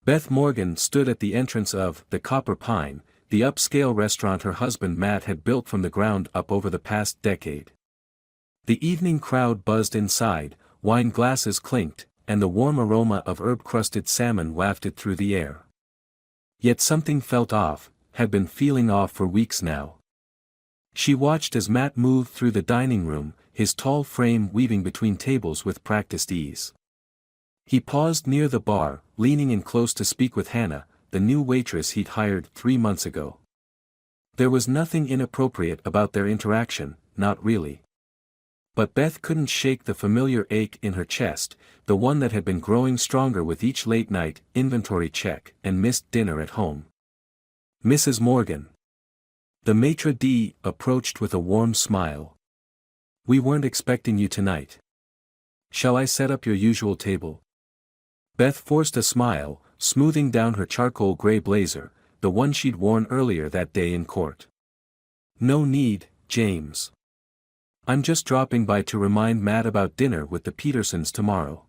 Beth Morgan stood at the entrance of the Copper Pine, the upscale restaurant her husband Matt had built from the ground up over the past decade. The evening crowd buzzed inside, wine glasses clinked, and the warm aroma of herb-crusted salmon wafted through the air. Yet something felt off, had been feeling off for weeks now. She watched as Matt moved through the dining room, his tall frame weaving between tables with practiced ease. He paused near the bar, leaning in close to speak with Hannah, the new waitress he'd hired 3 months ago. There was nothing inappropriate about their interaction, not really. But Beth couldn't shake the familiar ache in her chest, the one that had been growing stronger with each late-night inventory check and missed dinner at home. Mrs. Morgan. The maitre d' approached with a warm smile. We weren't expecting you tonight. Shall I set up your usual table? Beth forced a smile, smoothing down her charcoal gray blazer, the one she'd worn earlier that day in court. No need, James. I'm just dropping by to remind Matt about dinner with the Petersons tomorrow.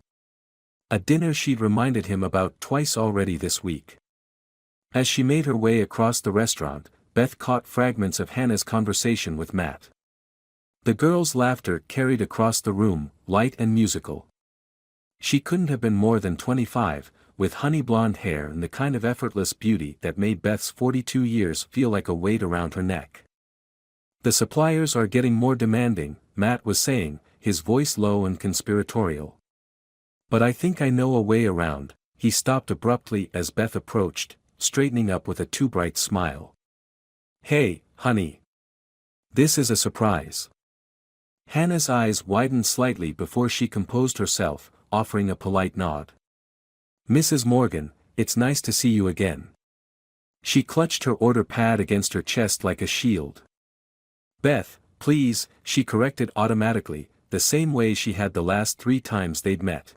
A dinner she'd reminded him about twice already this week. As she made her way across the restaurant, Beth caught fragments of Hannah's conversation with Matt. The girl's laughter carried across the room, light and musical. She couldn't have been more than 25, with honey blonde hair and the kind of effortless beauty that made Beth's 42 years feel like a weight around her neck. The suppliers are getting more demanding, Matt was saying, his voice low and conspiratorial. But I think I know a way around. He stopped abruptly as Beth approached, straightening up with a too bright smile. Hey, honey. This is a surprise. Hannah's eyes widened slightly before she composed herself, offering a polite nod. Mrs. Morgan, it's nice to see you again. She clutched her order pad against her chest like a shield. Beth, please, she corrected automatically, the same way she had the last 3 times they'd met.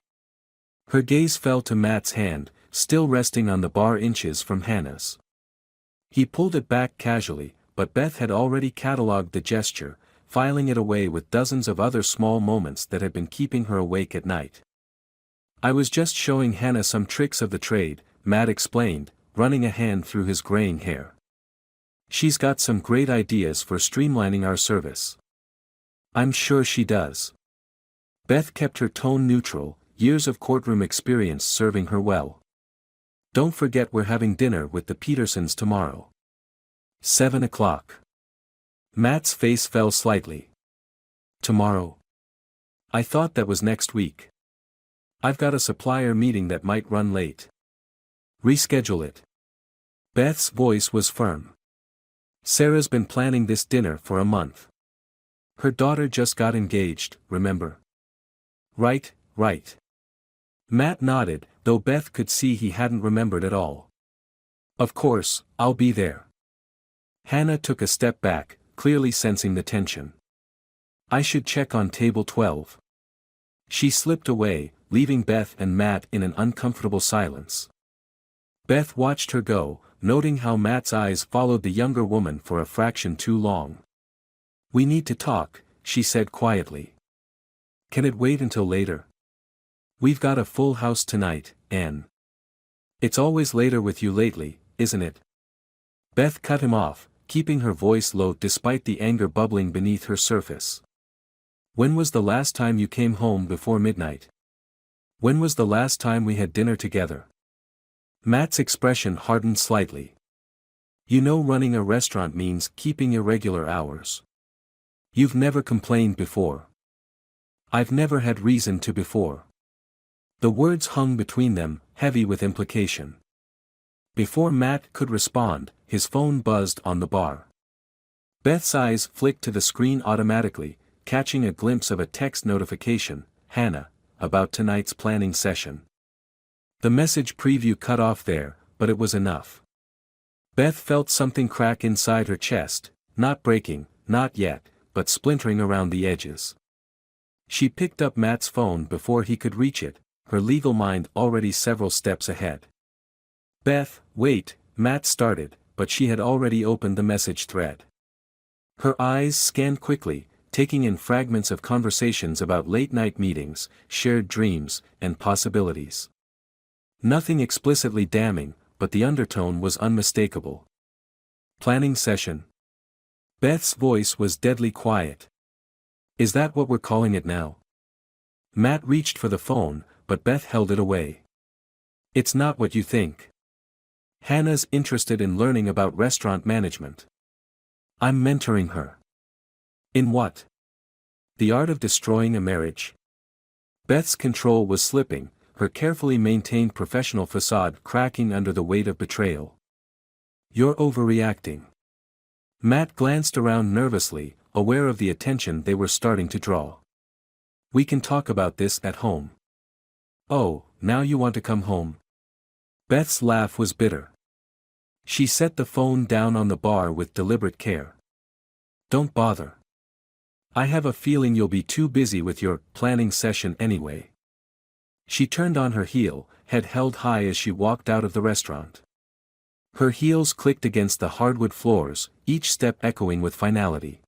Her gaze fell to Matt's hand, still resting on the bar inches from Hannah's. He pulled it back casually, but Beth had already catalogued the gesture, filing it away with dozens of other small moments that had been keeping her awake at night. I was just showing Hannah some tricks of the trade, Matt explained, running a hand through his graying hair. She's got some great ideas for streamlining our service. I'm sure she does. Beth kept her tone neutral, years of courtroom experience serving her well. Don't forget we're having dinner with the Petersons tomorrow. 7 o'clock. Matt's face fell slightly. Tomorrow? I thought that was next week. I've got a supplier meeting that might run late. Reschedule it. Beth's voice was firm. Sarah's been planning this dinner for a month. Her daughter just got engaged, remember? Right. Matt nodded, though Beth could see he hadn't remembered at all. Of course, I'll be there. Hannah took a step back, clearly sensing the tension. I should check on table 12. She slipped away, leaving Beth and Matt in an uncomfortable silence. Beth watched her go, noting how Matt's eyes followed the younger woman for a fraction too long. We need to talk, she said quietly. Can it wait until later? We've got a full house tonight, Anne. It's always later with you lately, isn't it? Beth cut him off, keeping her voice low despite the anger bubbling beneath her surface. When was the last time you came home before midnight? When was the last time we had dinner together? Matt's expression hardened slightly. You know, running a restaurant means keeping irregular hours. You've never complained before. I've never had reason to before. The words hung between them, heavy with implication. Before Matt could respond, his phone buzzed on the bar. Beth's eyes flicked to the screen automatically, catching a glimpse of a text notification, Hannah, about tonight's planning session. The message preview cut off there, but it was enough. Beth felt something crack inside her chest, not breaking, not yet, but splintering around the edges. She picked up Matt's phone before he could reach it, her legal mind already several steps ahead. Beth, wait, Matt started, but she had already opened the message thread. Her eyes scanned quickly, taking in fragments of conversations about late-night meetings, shared dreams, and possibilities. Nothing explicitly damning, but the undertone was unmistakable. Planning session. Beth's voice was deadly quiet. Is that what we're calling it now? Matt reached for the phone, but Beth held it away. It's not what you think. Hannah's interested in learning about restaurant management. I'm mentoring her. In what? The art of destroying a marriage. Beth's control was slipping, her carefully maintained professional facade cracking under the weight of betrayal. You're overreacting. Matt glanced around nervously, aware of the attention they were starting to draw. We can talk about this at home. Oh, now you want to come home? Beth's laugh was bitter. She set the phone down on the bar with deliberate care. Don't bother. I have a feeling you'll be too busy with your planning session anyway. She turned on her heel, head held high as she walked out of the restaurant. Her heels clicked against the hardwood floors, each step echoing with finality.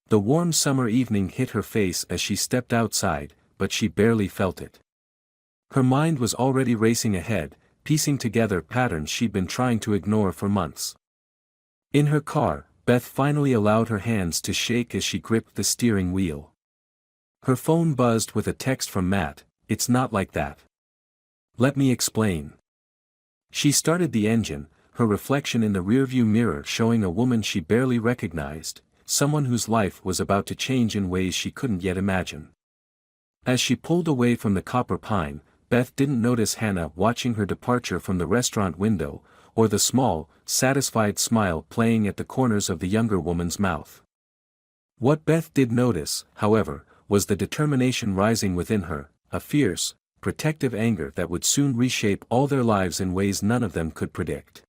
The warm summer evening hit her face as she stepped outside, but she barely felt it. Her mind was already racing ahead, piecing together patterns she'd been trying to ignore for months. In her car, Beth finally allowed her hands to shake as she gripped the steering wheel. Her phone buzzed with a text from Matt. It's not like that. Let me explain. She started the engine, her reflection in the rearview mirror showing a woman she barely recognized, someone whose life was about to change in ways she couldn't yet imagine. As she pulled away from the copper pine, Beth didn't notice Hannah watching her departure from the restaurant window, or the small, satisfied smile playing at the corners of the younger woman's mouth. What Beth did notice, however, was the determination rising within her, a fierce, protective anger that would soon reshape all their lives in ways none of them could predict.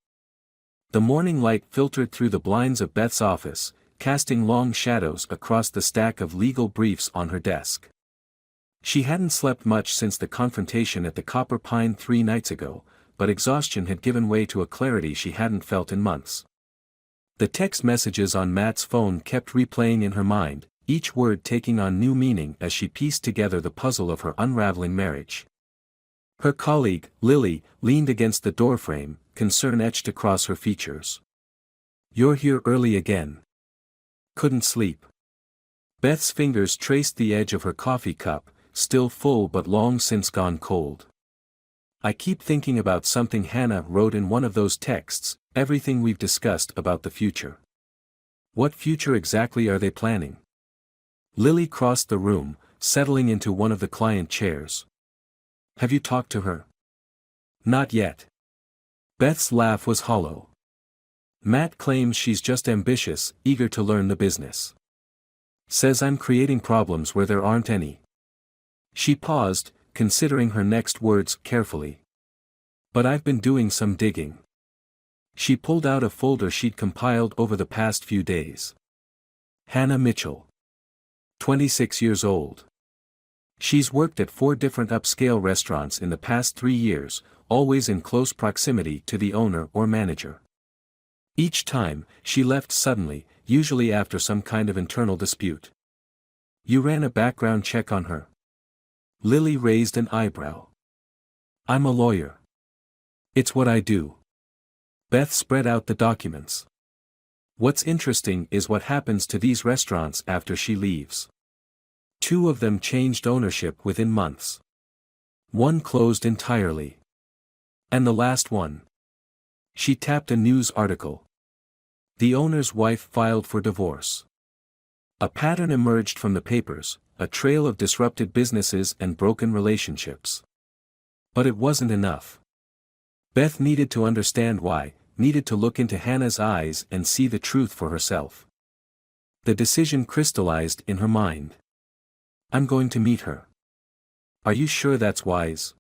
The morning light filtered through the blinds of Beth's office, casting long shadows across the stack of legal briefs on her desk. She hadn't slept much since the confrontation at the Copper Pine 3 nights ago, but exhaustion had given way to a clarity she hadn't felt in months. The text messages on Matt's phone kept replaying in her mind, each word taking on new meaning as she pieced together the puzzle of her unraveling marriage. Her colleague, Lily, leaned against the doorframe, concern etched across her features. You're here early again. Couldn't sleep. Beth's fingers traced the edge of her coffee cup, still full but long since gone cold. I keep thinking about something Hannah wrote in one of those texts, everything we've discussed about the future. What future exactly are they planning? Lily crossed the room, settling into one of the client chairs. Have you talked to her? Not yet. Beth's laugh was hollow. Matt claims she's just ambitious, eager to learn the business. Says I'm creating problems where there aren't any. She paused, considering her next words carefully. But I've been doing some digging. She pulled out a folder she'd compiled over the past few days. Hannah Mitchell. 26 years old. She's worked at 4 different upscale restaurants in the past 3 years, always in close proximity to the owner or manager. Each time, she left suddenly, usually after some kind of internal dispute. You ran a background check on her? Lily raised an eyebrow. I'm a lawyer. It's what I do. Beth spread out the documents. What's interesting is what happens to these restaurants after she leaves. 2 of them changed ownership within months. 1 closed entirely. And the last one. She tapped a news article. The owner's wife filed for divorce. A pattern emerged from the papers, a trail of disrupted businesses and broken relationships. But it wasn't enough. Beth needed to understand why, needed to look into Hannah's eyes and see the truth for herself. The decision crystallized in her mind. I'm going to meet her. Are you sure that's wise?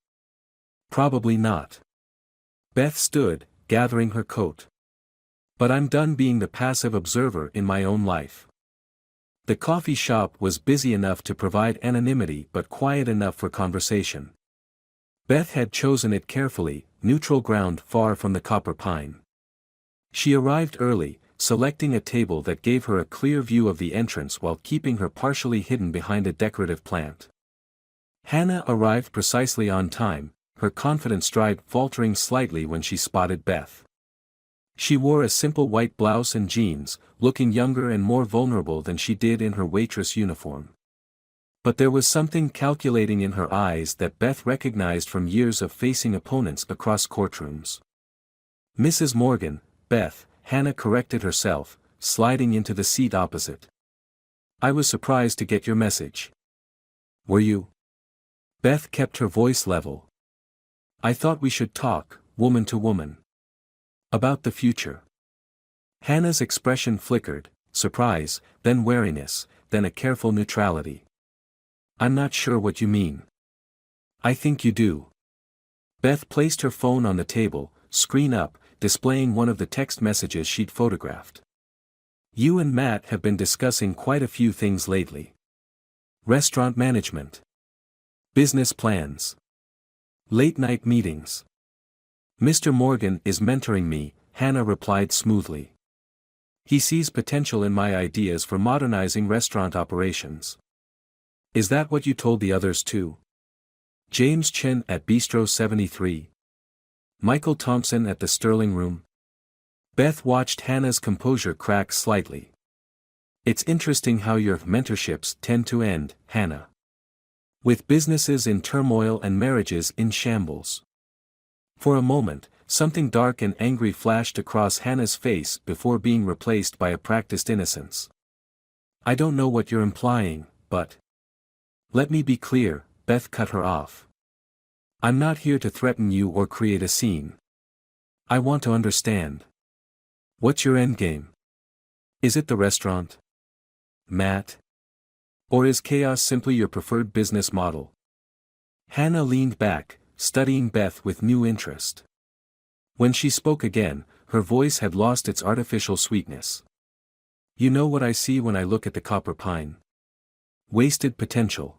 Probably not. Beth stood, gathering her coat. But I'm done being the passive observer in my own life. The coffee shop was busy enough to provide anonymity but quiet enough for conversation. Beth had chosen it carefully, neutral ground far from the copper pine. She arrived early, selecting a table that gave her a clear view of the entrance while keeping her partially hidden behind a decorative plant. Hannah arrived precisely on time, her confident stride faltering slightly when she spotted Beth. She wore a simple white blouse and jeans, looking younger and more vulnerable than she did in her waitress uniform. But there was something calculating in her eyes that Beth recognized from years of facing opponents across courtrooms. "Mrs. Morgan, Beth," Hannah corrected herself, sliding into the seat opposite. "I was surprised to get your message." "Were you?" Beth kept her voice level. "I thought we should talk, woman to woman. About the future." Hannah's expression flickered, surprise, then wariness, then a careful neutrality. "I'm not sure what you mean." "I think you do." Beth placed her phone on the table, screen up, displaying one of the text messages she'd photographed. "You and Matt have been discussing quite a few things lately. Restaurant management. Business plans. Late-night meetings. Mr. Morgan is mentoring me," Hannah replied smoothly. "He sees potential in my ideas for modernizing restaurant operations." "Is that what you told the others too? James Chen at Bistro 73? Michael Thompson at the Sterling Room?" Beth watched Hannah's composure crack slightly. "It's interesting how your mentorships tend to end, Hannah. With businesses in turmoil and marriages in shambles." For a moment, something dark and angry flashed across Hannah's face before being replaced by a practiced innocence. "I don't know what you're implying, but—" "Let me be clear," Beth cut her off. "I'm not here to threaten you or create a scene. I want to understand. What's your endgame? Is it the restaurant? Matt? Or is chaos simply your preferred business model?" Hannah leaned back, studying Beth with new interest. When she spoke again, her voice had lost its artificial sweetness. "You know what I see when I look at the Copper Pine? Wasted potential.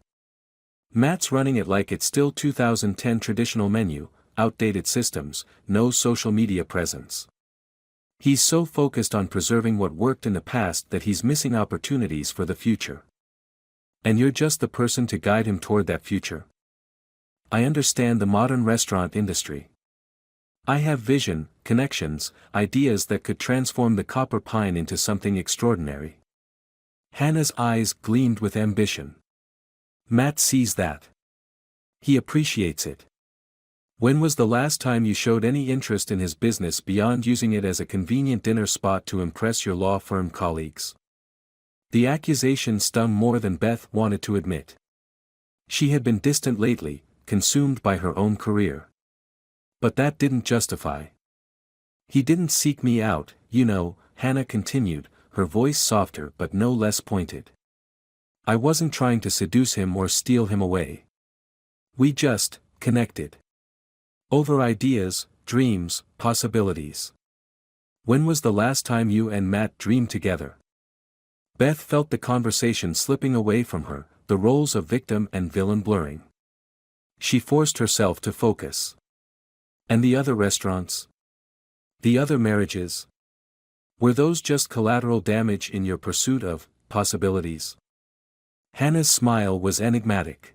Matt's running it like it's still 2010 traditional menu, outdated systems, no social media presence. He's so focused on preserving what worked in the past that he's missing opportunities for the future. And you're just the person to guide him toward that future. I understand the modern restaurant industry. I have vision, connections, ideas that could transform the Copper Pine into something extraordinary." Hannah's eyes gleamed with ambition. "Matt sees that. He appreciates it. When was the last time you showed any interest in his business beyond using it as a convenient dinner spot to impress your law firm colleagues?" The accusation stung more than Beth wanted to admit. She had been distant lately, consumed by her own career. But that didn't justify. "He didn't seek me out, you know," Hannah continued, her voice softer but no less pointed. "I wasn't trying to seduce him or steal him away. We just connected. Over ideas, dreams, possibilities. When was the last time you and Matt dreamed together?" Beth felt the conversation slipping away from her, the roles of victim and villain blurring. She forced herself to focus. "And the other restaurants? The other marriages? Were those just collateral damage in your pursuit of possibilities?" Hannah's smile was enigmatic.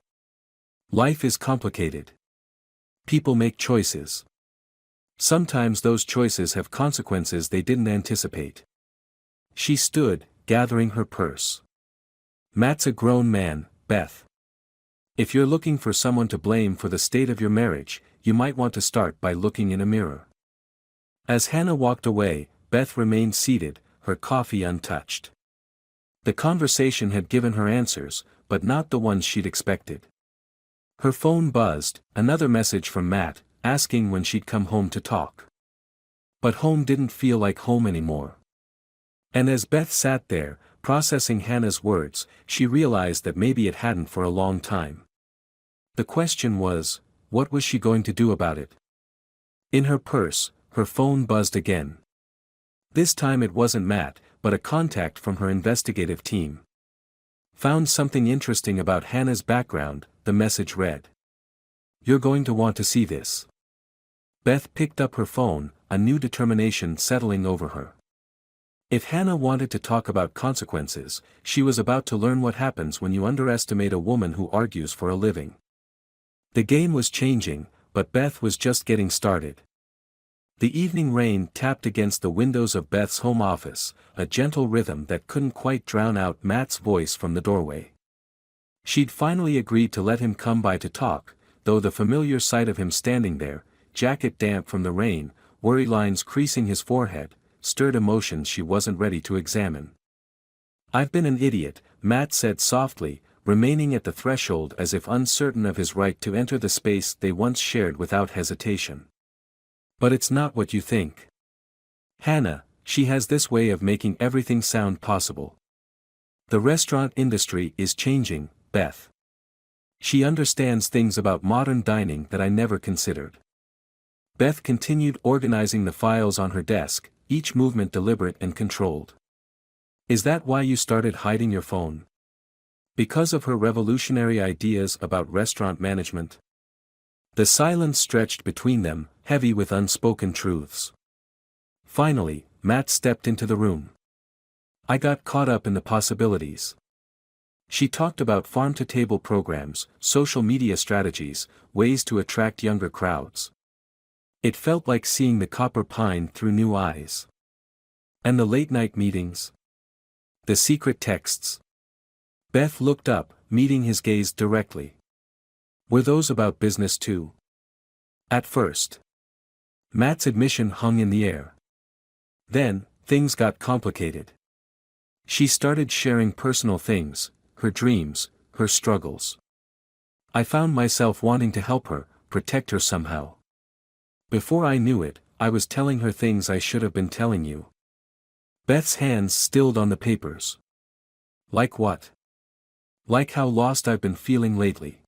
"Life is complicated. People make choices. Sometimes those choices have consequences they didn't anticipate." She stood, gathering her purse. "Matt's a grown man, Beth. If you're looking for someone to blame for the state of your marriage, you might want to start by looking in a mirror." As Hannah walked away, Beth remained seated, her coffee untouched. The conversation had given her answers, but not the ones she'd expected. Her phone buzzed, another message from Matt, asking when she'd come home to talk. But home didn't feel like home anymore. And as Beth sat there, processing Hannah's words, she realized that maybe it hadn't for a long time. The question was, what was she going to do about it? In her purse, her phone buzzed again. This time it wasn't Matt, but a contact from her investigative team. "Found something interesting about Hannah's background," the message read. "You're going to want to see this." Beth picked up her phone, a new determination settling over her. If Hannah wanted to talk about consequences, she was about to learn what happens when you underestimate a woman who argues for a living. The game was changing, but Beth was just getting started. The evening rain tapped against the windows of Beth's home office, a gentle rhythm that couldn't quite drown out Matt's voice from the doorway. She'd finally agreed to let him come by to talk, though the familiar sight of him standing there, jacket damp from the rain, worry lines creasing his forehead, stirred emotions she wasn't ready to examine. "I've been an idiot," Matt said softly, remaining at the threshold as if uncertain of his right to enter the space they once shared without hesitation. "But it's not what you think. Hannah, she has this way of making everything sound possible. The restaurant industry is changing, Beth. She understands things about modern dining that I never considered." Beth continued organizing the files on her desk, each movement deliberate and controlled. "Is that why you started hiding your phone? Because of her revolutionary ideas about restaurant management?" The silence stretched between them, heavy with unspoken truths. Finally, Matt stepped into the room. "I got caught up in the possibilities." She talked about farm-to-table programs, social media strategies, ways to attract younger crowds. It felt like seeing the copper pine through new eyes. "And the late-night meetings? The secret texts?" Beth looked up, meeting his gaze directly. "Were those about business too?" "At first." Matt's admission hung in the air. "Then, things got complicated. She started sharing personal things, her dreams, her struggles. I found myself wanting to help her, protect her somehow. Before I knew it, I was telling her things I should have been telling you." Beth's hands stilled on the papers. "Like what?" "Like how lost I've been feeling lately.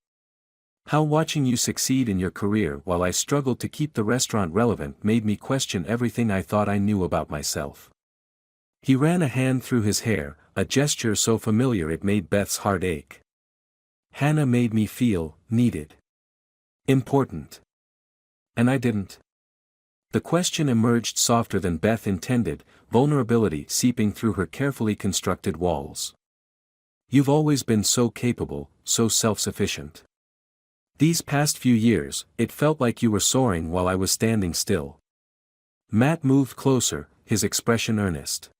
How watching you succeed in your career while I struggled to keep the restaurant relevant made me question everything I thought I knew about myself." He ran a hand through his hair, a gesture so familiar it made Beth's heart ache. "Hannah made me feel needed. Important. And I didn't." The question emerged softer than Beth intended, vulnerability seeping through her carefully constructed walls. "You've always been so capable, so self-sufficient. These past few years, it felt like you were soaring while I was standing still." Matt moved closer, his expression earnest.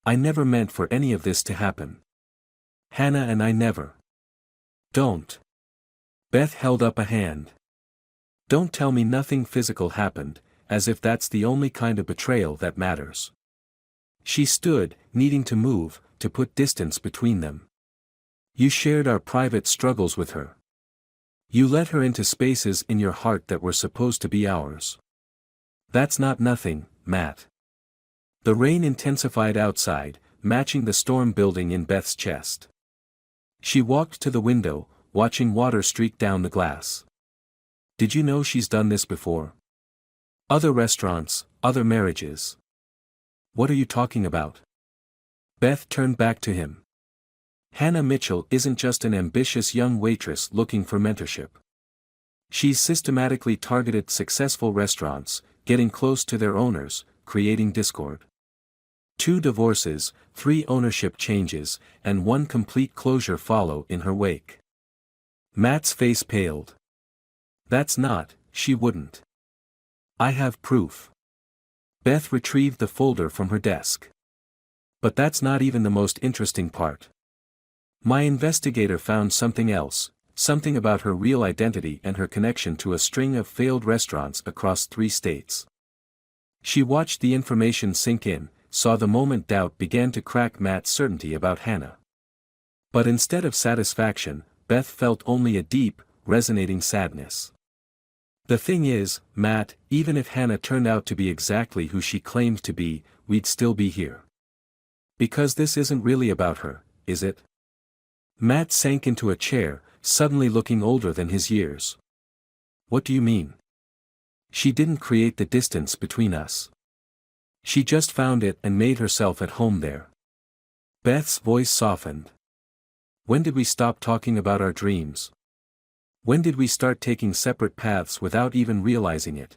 "I never meant for any of this to happen. Hannah and I never." "Don't." Beth held up a hand. "Don't tell me nothing physical happened, as if that's the only kind of betrayal that matters." She stood, needing to move, to put distance between them. "You shared our private struggles with her. You let her into spaces in your heart that were supposed to be ours. That's not nothing, Matt." The rain intensified outside, matching the storm building in Beth's chest. She walked to the window, watching water streak down the glass. "Did you know she's done this before? Other restaurants, other marriages." "What are you talking about?" Beth turned back to him. "Hannah Mitchell isn't just an ambitious young waitress looking for mentorship. She's systematically targeted successful restaurants, getting close to their owners, creating discord. 2 divorces, 3 ownership changes, and 1 complete closure follow in her wake." Matt's face paled. "That's not, she wouldn't. I have proof." Beth retrieved the folder from her desk. "But that's not even the most interesting part. My investigator found something else, something about her real identity and her connection to a string of failed restaurants across 3 states." She watched the information sink in, saw the moment doubt began to crack Matt's certainty about Hannah. But instead of satisfaction, Beth felt only a deep, resonating sadness. "The thing is, Matt, even if Hannah turned out to be exactly who she claimed to be, we'd still be here. Because this isn't really about her, is it?" Matt sank into a chair, suddenly looking older than his years. "What do you mean?" "She didn't create the distance between us. She just found it and made herself at home there." Beth's voice softened. "When did we stop talking about our dreams? When did we start taking separate paths without even realizing it?"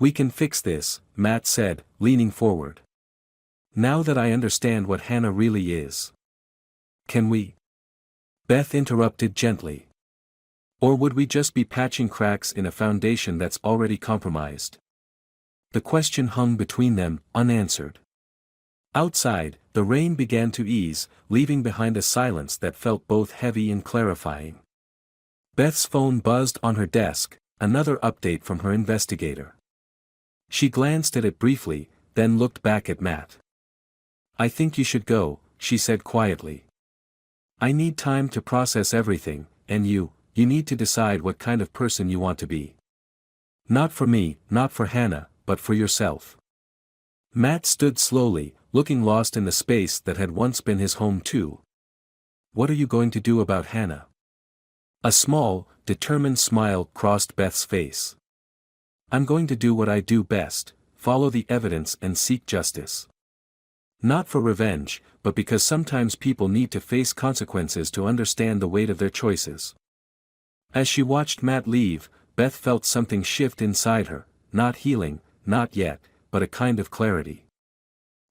"We can fix this," Matt said, leaning forward. "Now that I understand what Hannah really is." "Can we?" Beth interrupted gently. Or would we just be patching cracks in a foundation that's already compromised? The question hung between them, unanswered. Outside, the rain began to ease, leaving behind a silence that felt both heavy and clarifying. Beth's phone buzzed on her desk, another update from her investigator. She glanced at it briefly, then looked back at Matt. "I think you should go," she said quietly. "I need time to process everything, and you need to decide what kind of person you want to be. Not for me, not for Hannah, but for yourself." Matt stood slowly, looking lost in the space that had once been his home too. "What are you going to do about Hannah?" A small, determined smile crossed Beth's face. "I'm going to do what I do best, follow the evidence and seek justice. Not for revenge, but because sometimes people need to face consequences to understand the weight of their choices." As she watched Matt leave, Beth felt something shift inside her, not healing, not yet, but a kind of clarity.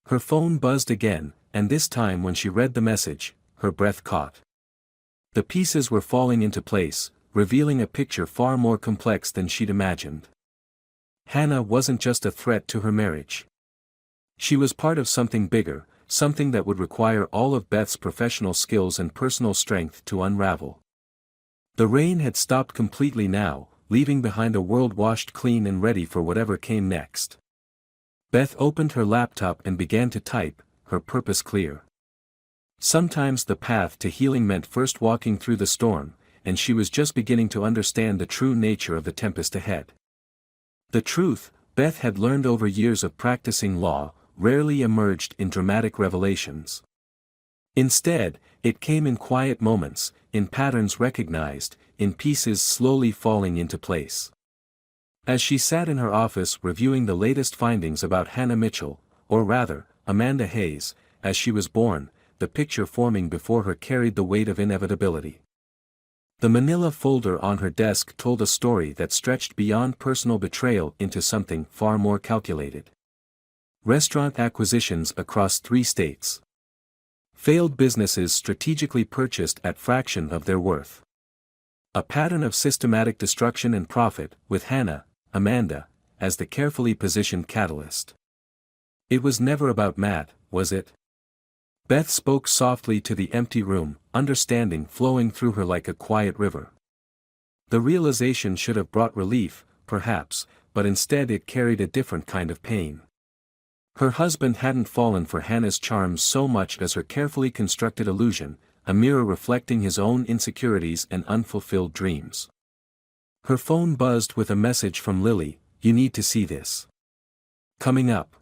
Her phone buzzed again, and this time when she read the message, her breath caught. The pieces were falling into place, revealing a picture far more complex than she'd imagined. Hannah wasn't just a threat to her marriage. She was part of something bigger, something that would require all of Beth's professional skills and personal strength to unravel. The rain had stopped completely now, leaving behind a world washed clean and ready for whatever came next. Beth opened her laptop and began to type, her purpose clear. Sometimes the path to healing meant first walking through the storm, and she was just beginning to understand the true nature of the tempest ahead. The truth, Beth had learned over years of practicing law, rarely emerged in dramatic revelations. Instead, it came in quiet moments, in patterns recognized, in pieces slowly falling into place. As she sat in her office reviewing the latest findings about Hannah Mitchell, or rather, Amanda Hayes, as she was born, the picture forming before her carried the weight of inevitability. The manila folder on her desk told a story that stretched beyond personal betrayal into something far more calculated. Restaurant acquisitions across 3 states. Failed businesses strategically purchased at fraction of their worth. A pattern of systematic destruction and profit, with Hannah, Amanda, as the carefully positioned catalyst. It was never about Matt, was it? Beth spoke softly to the empty room, understanding flowing through her like a quiet river. The realization should have brought relief, perhaps, but instead it carried a different kind of pain. Her husband hadn't fallen for Hannah's charms so much as her carefully constructed illusion, a mirror reflecting his own insecurities and unfulfilled dreams. Her phone buzzed with a message from Lily, "You need to see this." Coming up.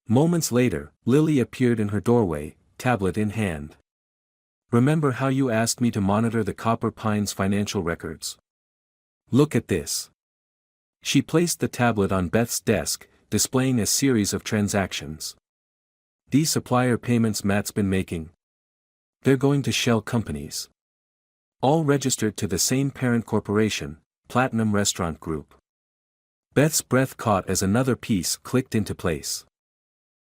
Moments later, Lily appeared in her doorway, tablet in hand. "Remember how you asked me to monitor the Copper Pines financial records? Look at this." She placed the tablet on Beth's desk, displaying a series of transactions. "These supplier payments Matt's been making. They're going to shell companies. All registered to the same parent corporation, Platinum Restaurant Group." Beth's breath caught as another piece clicked into place.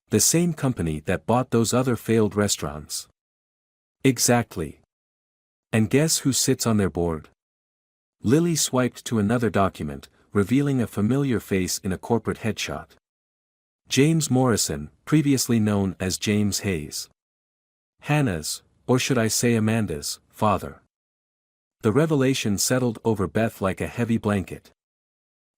The same company that bought those other failed restaurants. Exactly. And guess who sits on their board? Lily swiped to another document, revealing a familiar face in a corporate headshot. James Morrison, previously known as James Hayes. Hannah's, or should I say Amanda's, father. The revelation settled over Beth like a heavy blanket.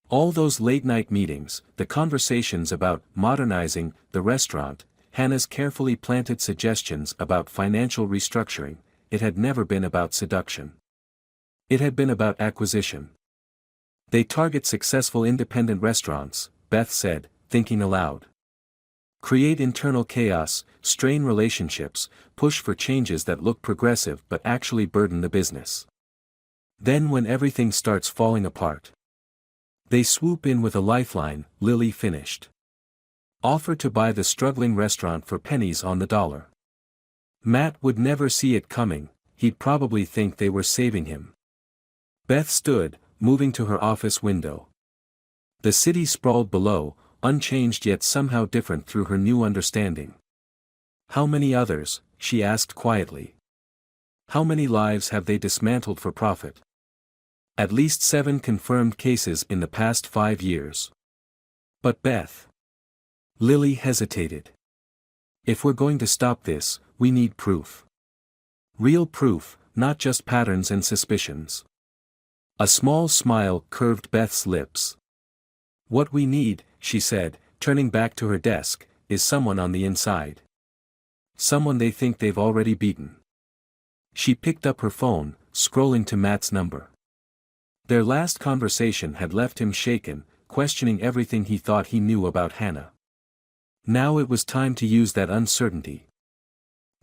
All those late-night meetings, the conversations about modernizing the restaurant, Hannah's carefully planted suggestions about financial restructuring, it had never been about seduction. It had been about acquisition. They target successful independent restaurants, Beth said, thinking aloud. Create internal chaos, strain relationships, push for changes that look progressive but actually burden the business. Then when everything starts falling apart, they swoop in with a lifeline, Lily finished. Offer to buy the struggling restaurant for pennies on the dollar. Matt would never see it coming, he'd probably think they were saving him. Beth stood, moving to her office window. The city sprawled below, unchanged yet somehow different through her new understanding. How many others, she asked quietly. How many lives have they dismantled for profit? At least 7 confirmed cases in the past 5 years. But Beth. Lily hesitated. If we're going to stop this, we need proof. Real proof, not just patterns and suspicions. A small smile curved Beth's lips. What we need, she said, turning back to her desk, is someone on the inside. Someone they think they've already beaten. She picked up her phone, scrolling to Matt's number. Their last conversation had left him shaken, questioning everything he thought he knew about Hannah. Now it was time to use that uncertainty.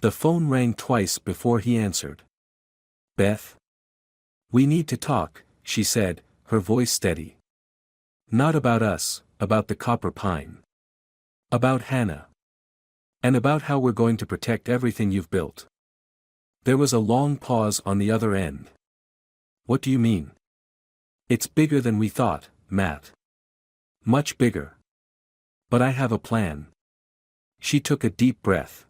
The phone rang twice before he answered. Beth? We need to talk, she said, her voice steady. Not about us, about the copper pine. About Hannah. And about how we're going to protect everything you've built. There was a long pause on the other end. What do you mean? It's bigger than we thought, Matt. Much bigger. But I have a plan. She took a deep breath.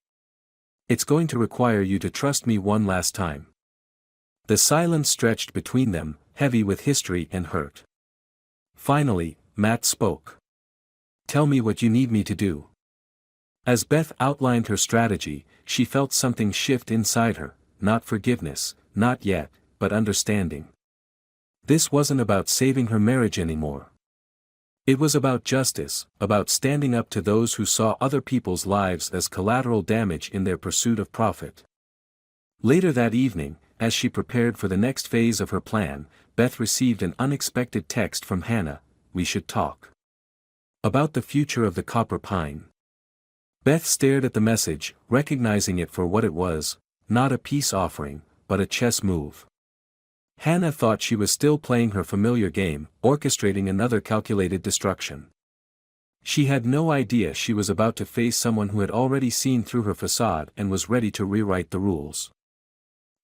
It's going to require you to trust me one last time. The silence stretched between them, heavy with history and hurt. Finally, Matt spoke. Tell me what you need me to do. As Beth outlined her strategy, she felt something shift inside her, not forgiveness, not yet, but understanding. This wasn't about saving her marriage anymore. It was about justice, about standing up to those who saw other people's lives as collateral damage in their pursuit of profit. Later that evening, as she prepared for the next phase of her plan, Beth received an unexpected text from Hannah. We should talk. About the future of the copper pine. Beth stared at the message, recognizing it for what it was, not a peace offering, but a chess move. Hannah thought she was still playing her familiar game, orchestrating another calculated destruction. She had no idea she was about to face someone who had already seen through her facade and was ready to rewrite the rules.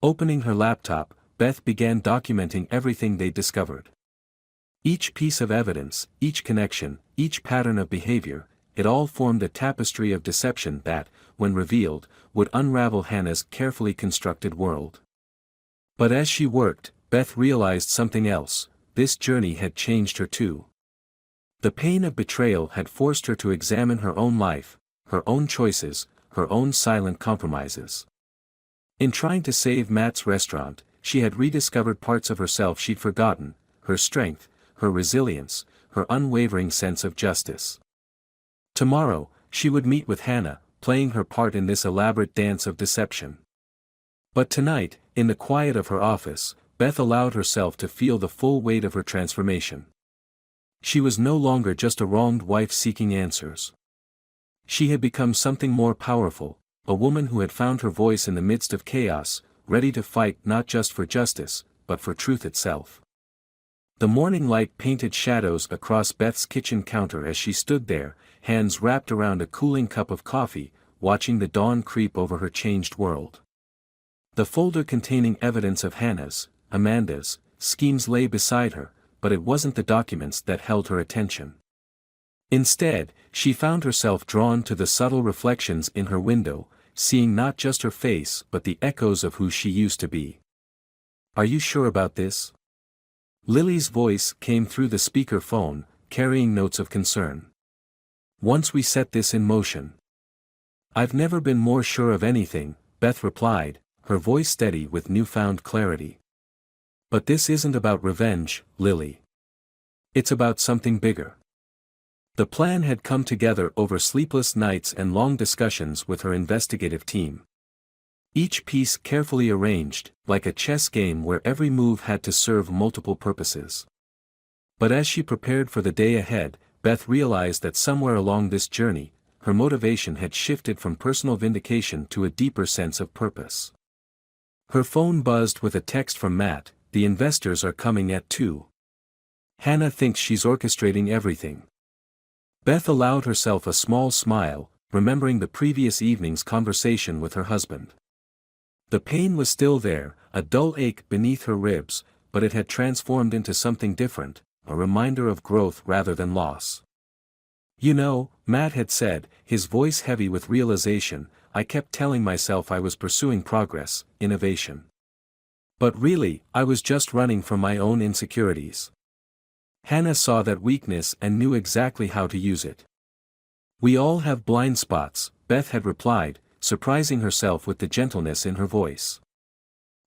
Opening her laptop, Beth began documenting everything they discovered. Each piece of evidence, each connection, each pattern of behavior, it all formed a tapestry of deception that, when revealed, would unravel Hannah's carefully constructed world. But as she worked, Beth realized something else. This journey had changed her too. The pain of betrayal had forced her to examine her own life, her own choices, her own silent compromises. In trying to save Matt's restaurant, she had rediscovered parts of herself she'd forgotten, her strength, her resilience, her unwavering sense of justice. Tomorrow, she would meet with Hannah, playing her part in this elaborate dance of deception. But tonight, in the quiet of her office, Beth allowed herself to feel the full weight of her transformation. She was no longer just a wronged wife seeking answers. She had become something more powerful, a woman who had found her voice in the midst of chaos, ready to fight not just for justice, but for truth itself. The morning light painted shadows across Beth's kitchen counter as she stood there, hands wrapped around a cooling cup of coffee, watching the dawn creep over her changed world. The folder containing evidence of Hannah's, Amanda's, schemes lay beside her, but it wasn't the documents that held her attention. Instead, she found herself drawn to the subtle reflections in her window, seeing not just her face but the echoes of who she used to be. Are you sure about this? Lily's voice came through the speaker phone, carrying notes of concern. Once we set this in motion. I've never been more sure of anything, Beth replied, her voice steady with newfound clarity. But this isn't about revenge, Lily. It's about something bigger. The plan had come together over sleepless nights and long discussions with her investigative team. Each piece carefully arranged, like a chess game where every move had to serve multiple purposes. But as she prepared for the day ahead, Beth realized that somewhere along this journey, her motivation had shifted from personal vindication to a deeper sense of purpose. Her phone buzzed with a text from Matt. The investors are coming at 2. Hannah thinks she's orchestrating everything. Beth allowed herself a small smile, remembering the previous evening's conversation with her husband. The pain was still there, a dull ache beneath her ribs, but it had transformed into something different, a reminder of growth rather than loss. You know, Matt had said, his voice heavy with realization, I kept telling myself I was pursuing progress, innovation. But really, I was just running from my own insecurities. Hannah saw that weakness and knew exactly how to use it. We all have blind spots, Beth had replied, surprising herself with the gentleness in her voice.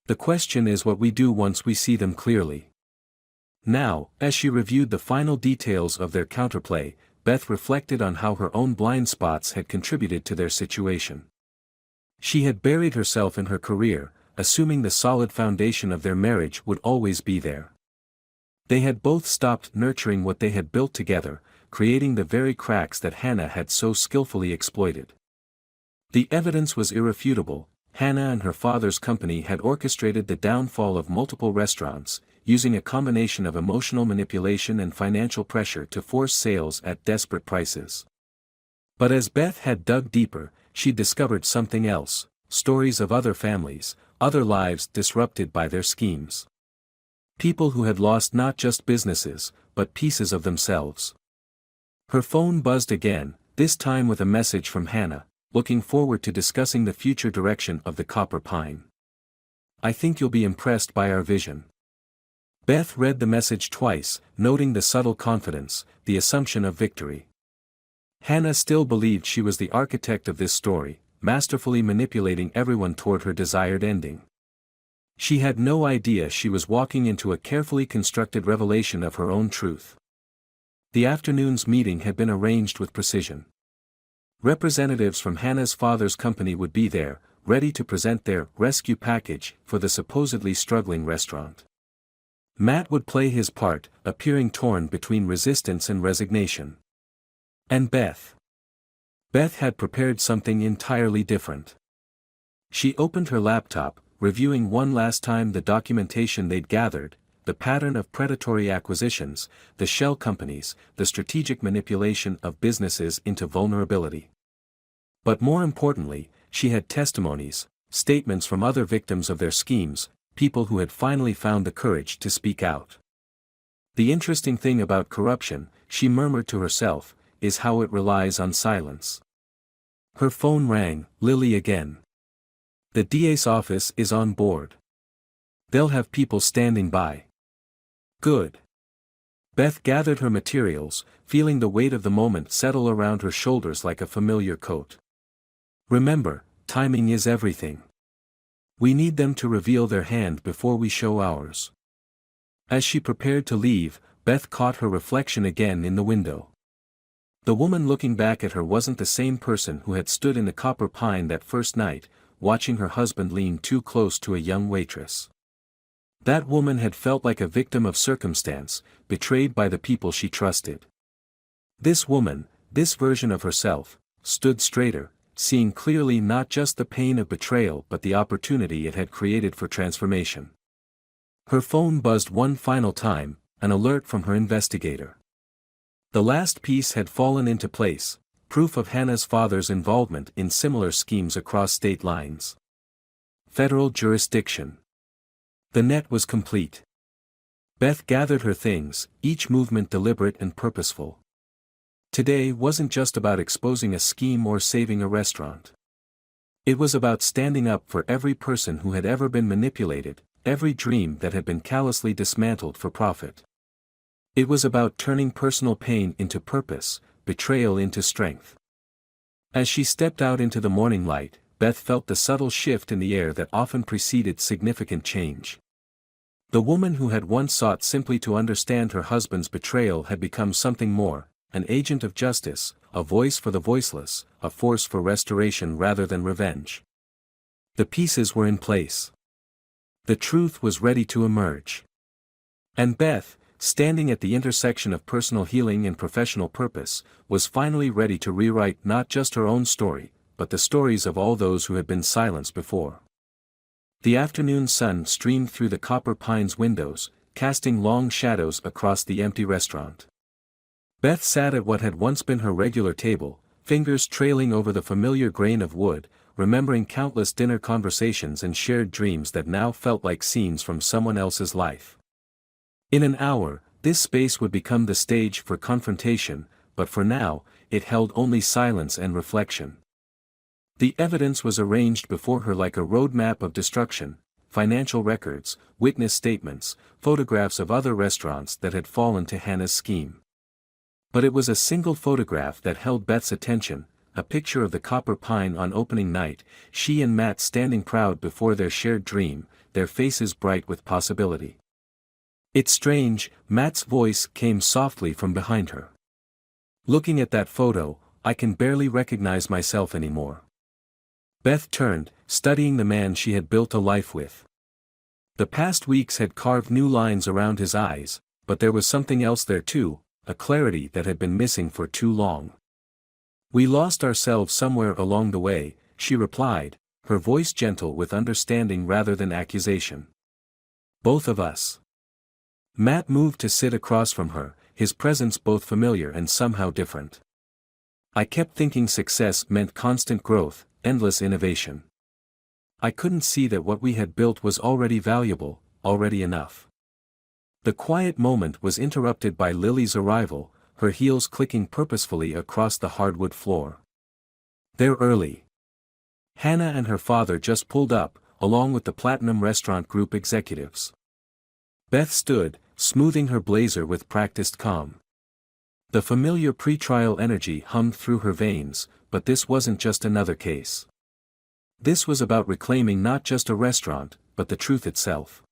The question is what we do once we see them clearly. Now, as she reviewed the final details of their counterplay, Beth reflected on how her own blind spots had contributed to their situation. She had buried herself in her career, assuming the solid foundation of their marriage would always be there. They had both stopped nurturing what they had built together, creating the very cracks that Hannah had so skillfully exploited. The evidence was irrefutable. Hannah and her father's company had orchestrated the downfall of multiple restaurants, using a combination of emotional manipulation and financial pressure to force sales at desperate prices. But as Beth had dug deeper, she discovered something else: stories of other families, other lives disrupted by their schemes. People who had lost not just businesses, but pieces of themselves. Her phone buzzed again, this time with a message from Hannah, looking forward to discussing the future direction of the Copper Pine. I think you'll be impressed by our vision. Beth read the message twice, noting the subtle confidence, the assumption of victory. Hannah still believed she was the architect of this story, masterfully manipulating everyone toward her desired ending. She had no idea she was walking into a carefully constructed revelation of her own truth. The afternoon's meeting had been arranged with precision. Representatives from Hannah's father's company would be there, ready to present their rescue package for the supposedly struggling restaurant. Matt would play his part, appearing torn between resistance and resignation. And Beth. Beth had prepared something entirely different. She opened her laptop, reviewing one last time the documentation they'd gathered, the pattern of predatory acquisitions, the shell companies, the strategic manipulation of businesses into vulnerability. But more importantly, she had testimonies, statements from other victims of their schemes, people who had finally found the courage to speak out. The interesting thing about corruption, she murmured to herself, is how it relies on silence. Her phone rang. Lily again. The DA's office is on board. They'll have people standing by. Good. Beth gathered her materials, feeling the weight of the moment settle around her shoulders like a familiar coat. Remember, timing is everything. We need them to reveal their hand before we show ours. As she prepared to leave, Beth caught her reflection again in the window. The woman looking back at her wasn't the same person who had stood in the Copper Pine that first night, watching her husband lean too close to a young waitress. That woman had felt like a victim of circumstance, betrayed by the people she trusted. This woman, this version of herself, stood straighter, seeing clearly not just the pain of betrayal but the opportunity it had created for transformation. Her phone buzzed one final time, an alert from her investigator. The last piece had fallen into place, proof of Hannah's father's involvement in similar schemes across state lines. Federal jurisdiction. The net was complete. Beth gathered her things, each movement deliberate and purposeful. Today wasn't just about exposing a scheme or saving a restaurant. It was about standing up for every person who had ever been manipulated, every dream that had been callously dismantled for profit. It was about turning personal pain into purpose, betrayal into strength. As she stepped out into the morning light, Beth felt the subtle shift in the air that often preceded significant change. The woman who had once sought simply to understand her husband's betrayal had become something more, an agent of justice, a voice for the voiceless, a force for restoration rather than revenge. The pieces were in place. The truth was ready to emerge. And Beth, standing at the intersection of personal healing and professional purpose, was finally ready to rewrite not just her own story, but the stories of all those who had been silenced before. The afternoon sun streamed through the Copper Pine's windows, casting long shadows across the empty restaurant. Beth sat at what had once been her regular table, fingers trailing over the familiar grain of wood, remembering countless dinner conversations and shared dreams that now felt like scenes from someone else's life. In an hour, this space would become the stage for confrontation, but for now, it held only silence and reflection. The evidence was arranged before her like a roadmap of destruction, financial records, witness statements, photographs of other restaurants that had fallen to Hannah's scheme. But it was a single photograph that held Beth's attention, a picture of the Copper Pine on opening night, she and Matt standing proud before their shared dream, their faces bright with possibility. "It's strange," Matt's voice came softly from behind her. "Looking at that photo, I can barely recognize myself anymore." Beth turned, studying the man she had built a life with. The past weeks had carved new lines around his eyes, but there was something else there too, a clarity that had been missing for too long. "We lost ourselves somewhere along the way," she replied, her voice gentle with understanding rather than accusation. "Both of us." Matt moved to sit across from her, his presence both familiar and somehow different. "I kept thinking success meant constant growth, endless innovation. I couldn't see that what we had built was already valuable, already enough." The quiet moment was interrupted by Lily's arrival, her heels clicking purposefully across the hardwood floor. "They're early." Hannah and her father just pulled up, along with the Platinum Restaurant Group executives. Beth stood, smoothing her blazer with practiced calm. The familiar pre-trial energy hummed through her veins, but this wasn't just another case. This was about reclaiming not just a restaurant, but the truth itself.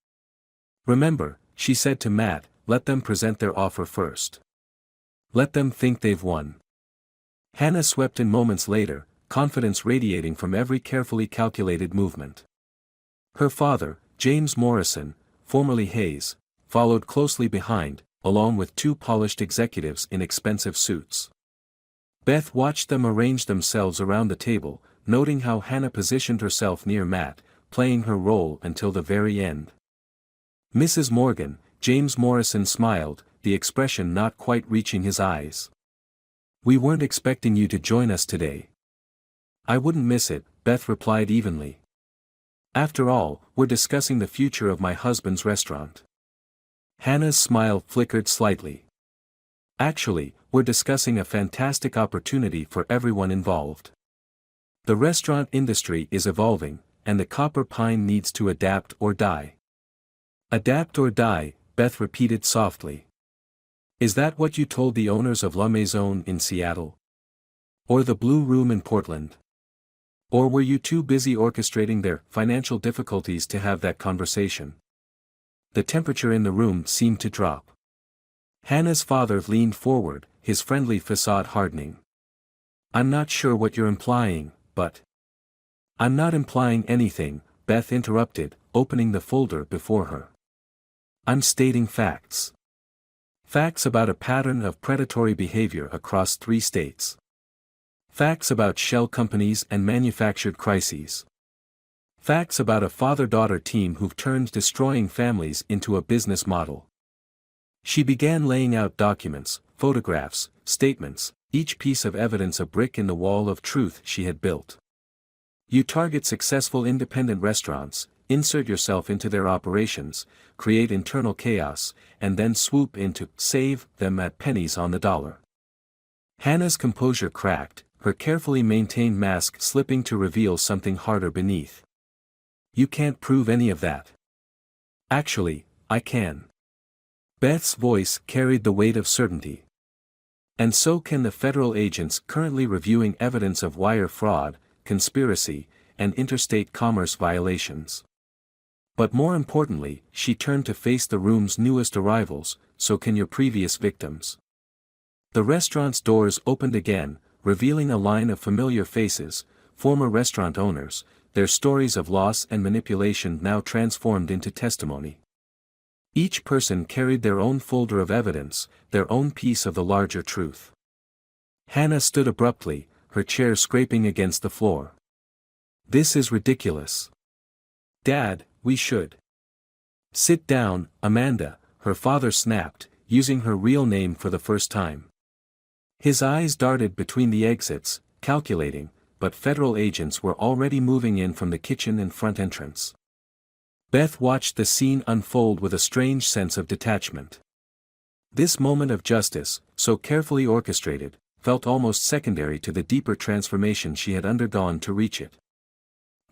"Remember," she said to Matt, "let them present their offer first. Let them think they've won." Hannah swept in moments later, confidence radiating from every carefully calculated movement. Her father, James Morrison, formerly Hayes, followed closely behind, along with two polished executives in expensive suits. Beth watched them arrange themselves around the table, noting how Hannah positioned herself near Matt, playing her role until the very end. "Mrs. Morgan," James Morrison smiled, the expression not quite reaching his eyes. "We weren't expecting you to join us today." "I wouldn't miss it," Beth replied evenly. "After all, we're discussing the future of my husband's restaurant." Hannah's smile flickered slightly. "Actually, we're discussing a fantastic opportunity for everyone involved. The restaurant industry is evolving, and the Copper Pine needs to adapt or die." "Adapt or die," Beth repeated softly. "Is that what you told the owners of La Maison in Seattle? Or the Blue Room in Portland? Or were you too busy orchestrating their financial difficulties to have that conversation?" The temperature in the room seemed to drop. Hannah's father leaned forward, his friendly facade hardening. "I'm not sure what you're implying, but—" "I'm not implying anything," Beth interrupted, opening the folder before her. "I'm stating facts. Facts about a pattern of predatory behavior across 3 states. Facts about shell companies and manufactured crises. Facts about a father-daughter team who've turned destroying families into a business model." She began laying out documents, photographs, statements, each piece of evidence a brick in the wall of truth she had built. "You target successful independent restaurants, insert yourself into their operations, create internal chaos, and then swoop in to save them at pennies on the dollar." Hannah's composure cracked, her carefully maintained mask slipping to reveal something harder beneath. "You can't prove any of that." "Actually, I can." Beth's voice carried the weight of certainty. "And so can the federal agents currently reviewing evidence of wire fraud, conspiracy, and interstate commerce violations. But more importantly," she turned to face the room's newest arrivals, "so can your previous victims." The restaurant's doors opened again, revealing a line of familiar faces, former restaurant owners, their stories of loss and manipulation now transformed into testimony. Each person carried their own folder of evidence, their own piece of the larger truth. Hannah stood abruptly, her chair scraping against the floor. "This is ridiculous. Dad, we should—" "Sit down, Amanda," her father snapped, using her real name for the first time. His eyes darted between the exits, calculating, but federal agents were already moving in from the kitchen and front entrance. Beth watched the scene unfold with a strange sense of detachment. This moment of justice, so carefully orchestrated, felt almost secondary to the deeper transformation she had undergone to reach it.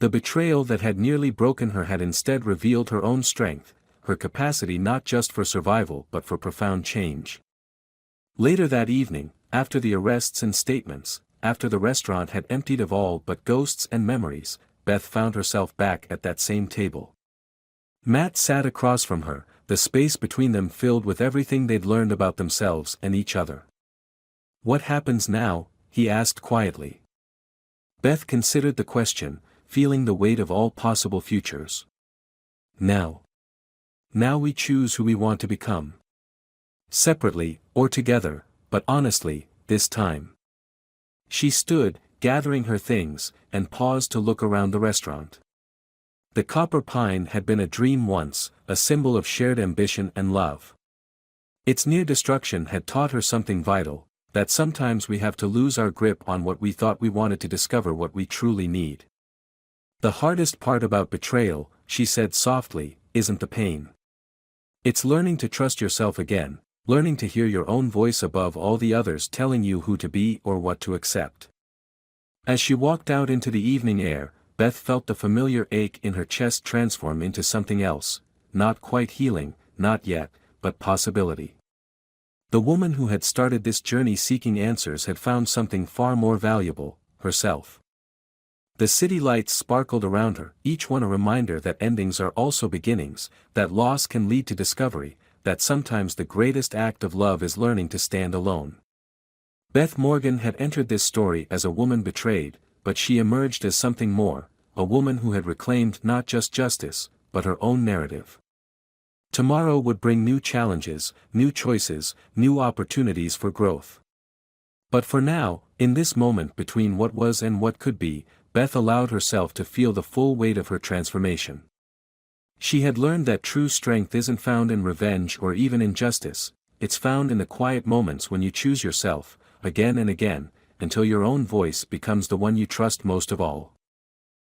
The betrayal that had nearly broken her had instead revealed her own strength, her capacity not just for survival but for profound change. Later that evening, after the arrests and statements, after the restaurant had emptied of all but ghosts and memories, Beth found herself back at that same table. Matt sat across from her, the space between them filled with everything they'd learned about themselves and each other. "What happens now?" he asked quietly. Beth considered the question, feeling the weight of all possible futures. Now. Now we choose who we want to become. Separately, or together, but honestly, this time. She stood, gathering her things, and paused to look around the restaurant. The copper pine had been a dream once, a symbol of shared ambition and love. Its near destruction had taught her something vital, that sometimes we have to lose our grip on what we thought we wanted to discover what we truly need. "The hardest part about betrayal," she said softly, "isn't the pain. It's learning to trust yourself again, learning to hear your own voice above all the others telling you who to be or what to accept." As she walked out into the evening air, Beth felt the familiar ache in her chest transform into something else, not quite healing, not yet, but possibility. The woman who had started this journey seeking answers had found something far more valuable, herself. The city lights sparkled around her, each one a reminder that endings are also beginnings, that loss can lead to discovery, that sometimes the greatest act of love is learning to stand alone. Beth Morgan had entered this story as a woman betrayed, but she emerged as something more, a woman who had reclaimed not just justice, but her own narrative. Tomorrow would bring new challenges, new choices, new opportunities for growth. But for now, in this moment between what was and what could be, Beth allowed herself to feel the full weight of her transformation. She had learned that true strength isn't found in revenge or even in justice, it's found in the quiet moments when you choose yourself, again and again, until your own voice becomes the one you trust most of all.